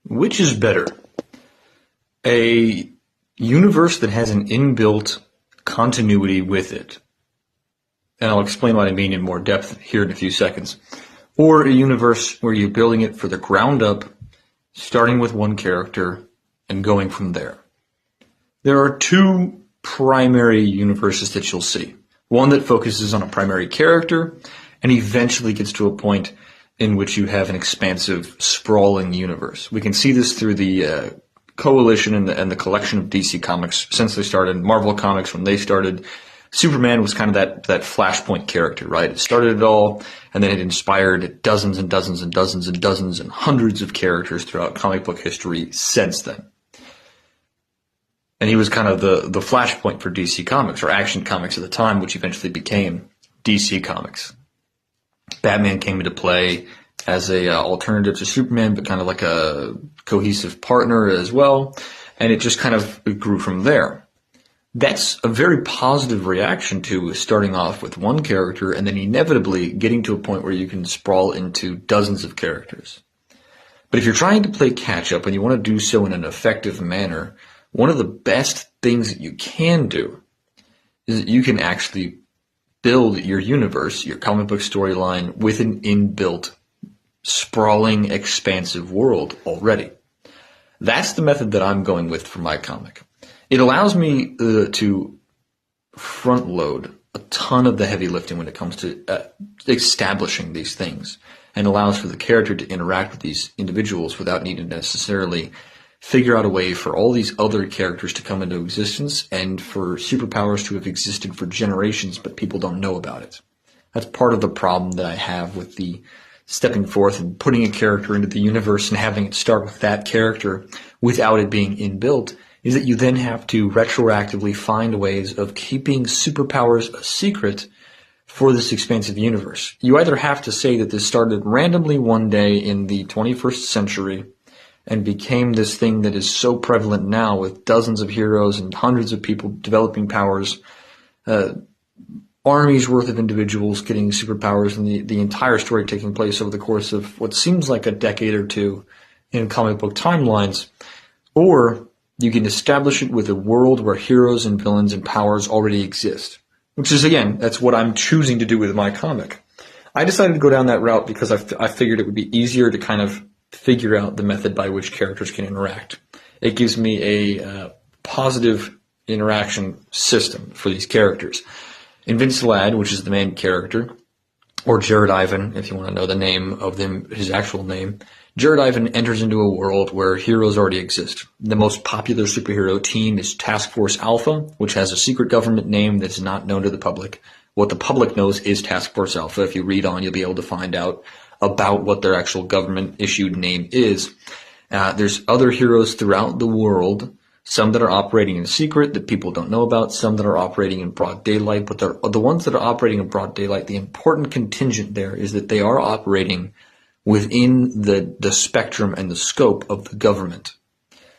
Which is better? A universe that has an inbuilt continuity with it, and I'll explain what I mean in more depth here in a few seconds, or a universe where you're building it for the ground up, starting with one character and going from there. There are two primary universes that you'll see. One that focuses on a primary character and eventually gets to a point in which you have an expansive, sprawling universe. We can see this through the coalition and the collection of DC Comics since they started. Marvel Comics, when they started, Superman was kind of that flashpoint character, right? It started it all, and then it inspired dozens and dozens and dozens and dozens and hundreds of characters throughout comic book history since then. And he was kind of the flashpoint for DC Comics, or Action Comics at the time, which eventually became DC Comics. Batman came into play as a alternative to Superman, but kind of like a cohesive partner as well, and it just kind of grew from there. That's a very positive reaction to starting off with one character and then inevitably getting to a point where you can sprawl into dozens of characters. But if you're trying to play catch up and you want to do so in an effective manner, one of the best things that you can do is that you can actually build your universe, your comic book storyline, with an inbuilt, sprawling, expansive world already. That's the method that I'm going with for my comic. It allows me to front load a ton of the heavy lifting when it comes to establishing these things, and allows for the character to interact with these individuals without needing to necessarily figure out a way for all these other characters to come into existence and for superpowers to have existed for generations, but people don't know about it. That's part of the problem that I have with the stepping forth and putting a character into the universe and having it start with that character without it being inbuilt, is that you then have to retroactively find ways of keeping superpowers a secret for this expansive universe. You either have to say that this started randomly one day in the 21st century and became this thing that is so prevalent now with dozens of heroes and hundreds of people developing powers, armies worth of individuals getting superpowers, and the entire story taking place over the course of what seems like a decade or two in comic book timelines. Or you can establish it with a world where heroes and villains and powers already exist, which is, again, that's what I'm choosing to do with my comic. I decided to go down that route because I figured it would be easier to kind of figure out the method by which characters can interact. It gives me a positive interaction system for these characters. Invincible, which is the main character, or Jared Ivan, if you want to know the name of them, his actual name. Jared Ivan enters into a world where heroes already exist. The most popular superhero team is Task Force Alpha, which has a secret government name that's not known to the public. What the public knows is Task Force Alpha. If you read on, you'll be able to find out about what their actual government-issued name is. There's other heroes throughout the world, some that are operating in secret that people don't know about, some that are operating in broad daylight, but the ones that are operating in broad daylight, the important contingent there is that they are operating within the spectrum and the scope of the government.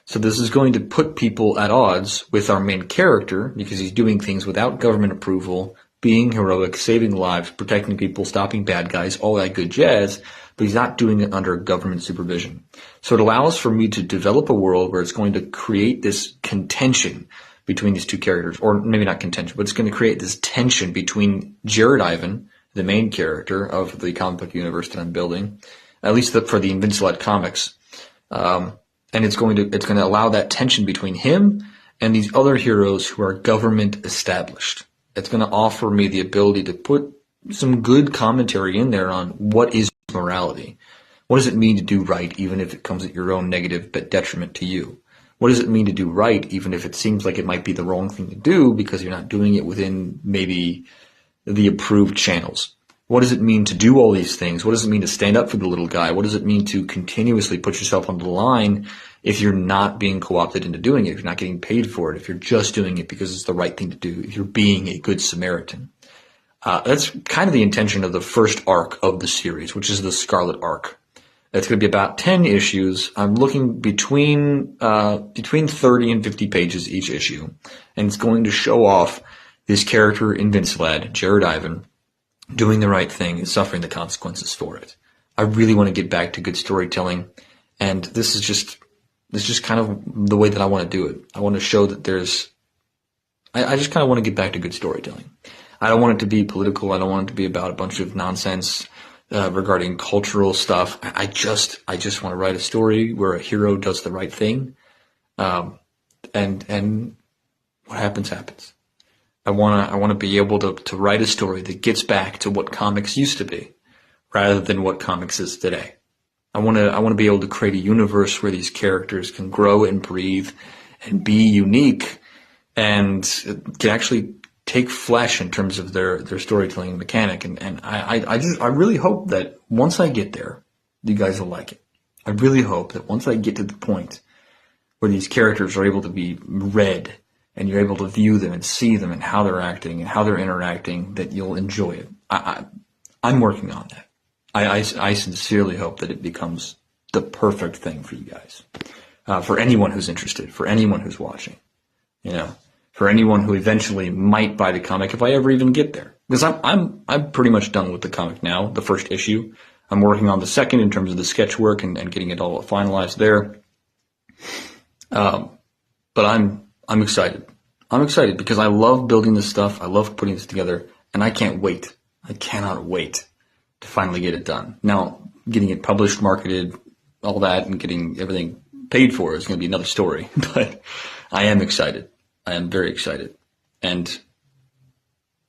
So this is going to put people at odds with our main character because he's doing things without government approval, being heroic, saving lives, protecting people, stopping bad guys, all that good jazz, but he's not doing it under government supervision. So it allows for me to develop a world where it's going to create this contention between these two characters, or maybe not contention, but it's going to create this tension between Jared Ivan, the main character of the comic book universe that I'm building, at least for the Invincible comics, and it's going to allow that tension between him and these other heroes who are government established. It's going to offer me the ability to put some good commentary in there on what is morality. What does it mean to do right, even if it comes at your own negative but detriment to you? What does it mean to do right, even if it seems like it might be the wrong thing to do because you're not doing it within maybe the approved channels? What does it mean to do all these things? What does it mean to stand up for the little guy? What does it mean to continuously put yourself on the line if you're not being co-opted into doing it, if you're not getting paid for it, if you're just doing it because it's the right thing to do, if you're being a good Samaritan? That's kind of the intention of the first arc of the series, which is the Scarlet Arc. It's going to be about 10 issues. I'm looking between 30 and 50 pages each issue, and it's going to show off this character, Invincible, Jared Ivan, doing the right thing and suffering the consequences for it. I really want to get back to good storytelling, And this is just kind of the way that I want to do it. I want to show that I just kind of want to get back to good storytelling. I don't want it to be political. I don't want it to be about a bunch of nonsense regarding cultural stuff. I just want to write a story where a hero does the right thing, and what happens happens. I want to be able to write a story that gets back to what comics used to be, rather than what comics is today. I want to be able to create a universe where these characters can grow and breathe and be unique and can actually take flesh in terms of their storytelling mechanic. And I really hope that once I get there, you guys will like it. I really hope that once I get to the point where these characters are able to be read and you're able to view them and see them and how they're acting and how they're interacting, that you'll enjoy it. I'm working on that. I sincerely hope that it becomes the perfect thing for you guys, for anyone who's interested, for anyone who's watching, for anyone who eventually might buy the comic if I ever even get there. Because I'm pretty much done with the comic now, the first issue. I'm working on the second in terms of the sketch work and getting it all finalized there. But I'm excited. I'm excited because I love building this stuff. I love putting this together, and I can't wait. I cannot wait to finally get it done. Now, getting it published, marketed, all that, and getting everything paid for is going to be another story. But I am excited. I am very excited. And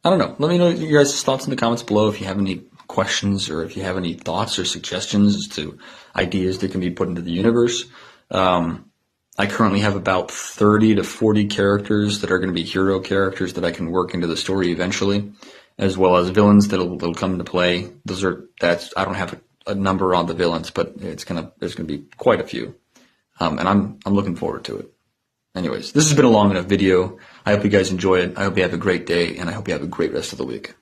I don't know. Let me know your guys' thoughts in the comments below if you have any questions or if you have any thoughts or suggestions as to ideas that can be put into the universe. I currently have about 30 to 40 characters that are going to be hero characters that I can work into the story eventually, as well as villains that'll come into play. I don't have a number on the villains, but there's going to be quite a few. And I'm looking forward to it. Anyways, this has been a long enough video. I hope you guys enjoy it. I hope you have a great day, and I hope you have a great rest of the week.